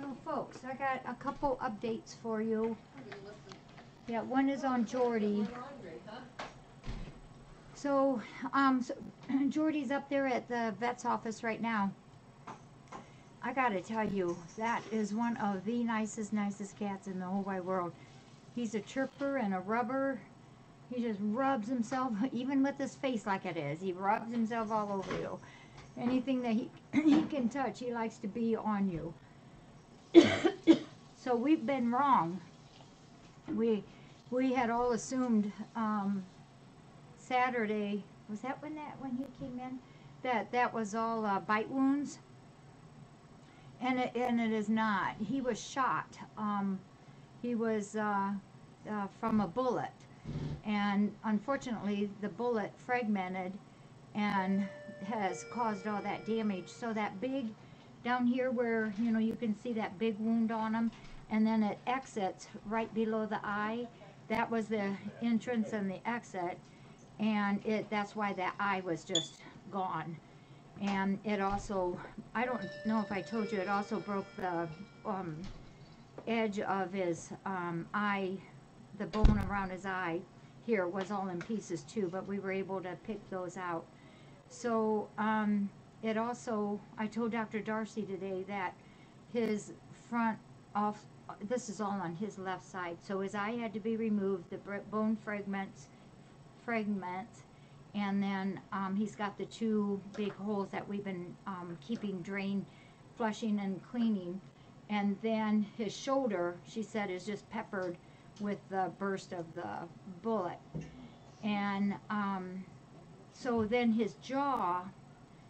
So folks, I got a couple updates for you. Yeah, one is on Jordy. So, Jordy's up there at the vet's office right now. I gotta tell you, that is one of the nicest cats in the whole wide world. He's a chirper and a rubber. He just rubs himself, even with his face like it is. He rubs himself all over you. Anything that he can touch, he likes to be on you. So we've been wrong. We had all assumed Saturday, was that when he came in, that was all bite wounds, and it is not. He was shot. He was from a bullet, and unfortunately the bullet fragmented and has caused all that damage. So that big down here where you can see that big wound on him, and then it exits right below the eye. That was the entrance and the exit, and that's why that eye was just gone. And it also, I don't know if I told you, it also broke the edge of his eye. The bone around his eye here was all in pieces too, but we were able to pick those out. So it also, I told Dr. Darcy today that his front off, this is all on his left side, so his eye had to be removed, the bone fragments, and then he's got the two big holes that we've been keeping drained, flushing and cleaning. And then his shoulder, she said, is just peppered with the burst of the bullet. And so then his jaw,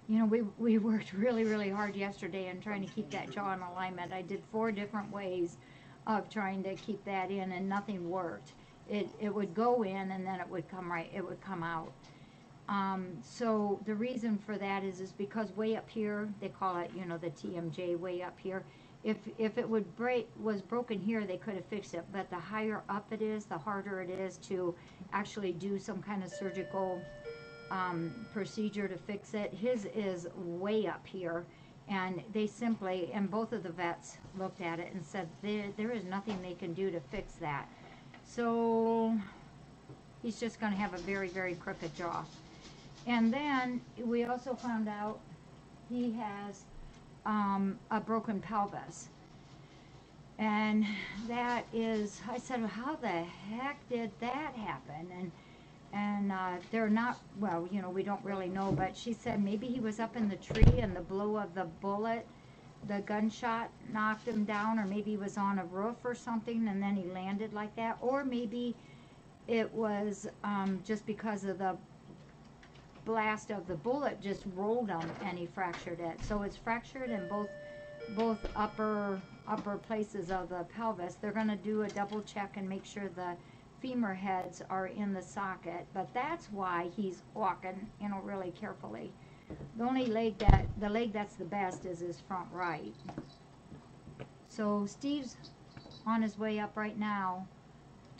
we worked really hard yesterday in trying to keep that jaw in alignment. I did 4 different ways of trying to keep that in, and nothing worked. It would go in and then it would come right, it would come out. So the reason for that is because way up here, they call it, the TMJ way up here. If it was broken here, they could have fixed it. But the higher up it is, the harder it is to actually do some kind of surgical procedure to fix it. His is way up here, and they simply, and both of the vets looked at it and said there is nothing they can do to fix that. So he's just going to have a very crooked jaw. And then we also found out he has a broken pelvis. And that is, I said, well, how the heck did that happen? And they're not, well, we don't really know, but she said maybe he was up in the tree and the blow of the bullet, the gunshot knocked him down, or maybe he was on a roof or something and then he landed like that, or maybe it was just because of the blast of the bullet just rolled him and he fractured it. So it's fractured in both upper places of the pelvis. They're going to do a double check and make sure the femur heads are in the socket, but that's why he's walking really carefully. The only leg that's the best is his front right. So Steve's on his way up right now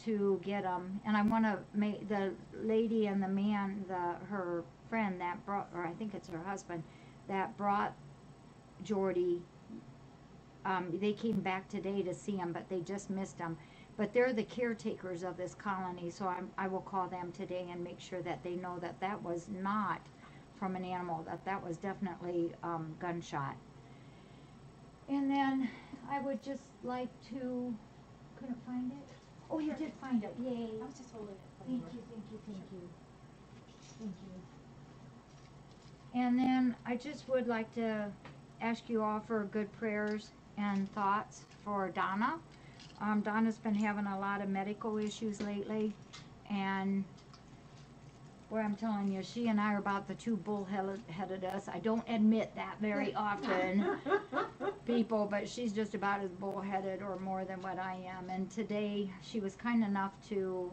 to get him, and I want to make the lady and the man, her friend that brought, or I think it's her husband, that brought Jordy, they came back today to see him, but they just missed him. But they're the caretakers of this colony, so I will call them today and make sure that they know that that was not from an animal, that was definitely gunshot. And then I would just like to, couldn't find it? Oh, you did find it, yay. I was just holding it. Thank you. And then I just would like to ask you all for good prayers and thoughts for Donna. Donna's been having a lot of medical issues lately, and boy, I'm telling you, she and I are about the two bullheaded us. I don't admit that very often, people, but she's just about as bullheaded or more than what I am. And today, she was kind enough to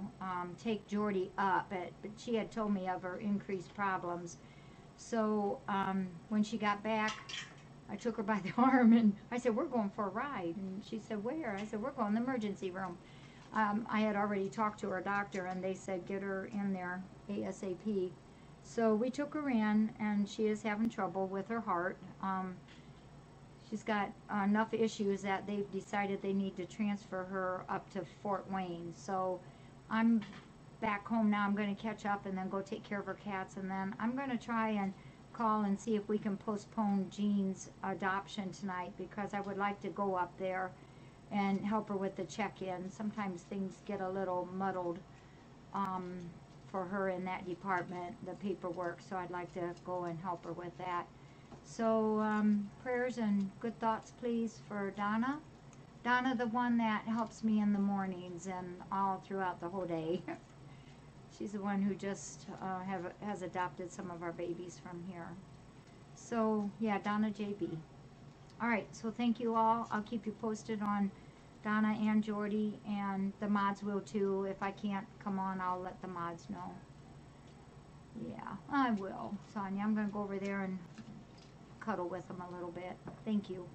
take Jordy up, but she had told me of her increased problems. So when she got back, I took her by the arm and I said, we're going for a ride. And she said, where? I said, we're going to the emergency room. I had already talked to her doctor, and they said, get her in there ASAP. So we took her in, and she is having trouble with her heart. She's got enough issues that they've decided they need to transfer her up to Fort Wayne. So I'm back home now. I'm going to catch up and then go take care of her cats. And then I'm going to try and call and see if we can postpone Jean's adoption tonight, because I would like to go up there and help her with the check-in. Sometimes things get a little muddled for her in that department, the paperwork. So I'd like to go and help her with that. So prayers and good thoughts, please, for Donna. Donna, the one that helps me in the mornings and all throughout the whole day. She's the one who just has adopted some of our babies from here. So, yeah, Donna JB. All right, so thank you all. I'll keep you posted on Donna and Jordy, and the mods will too. If I can't come on, I'll let the mods know. Yeah, I will. Sonia, I'm going to go over there and cuddle with them a little bit. Thank you.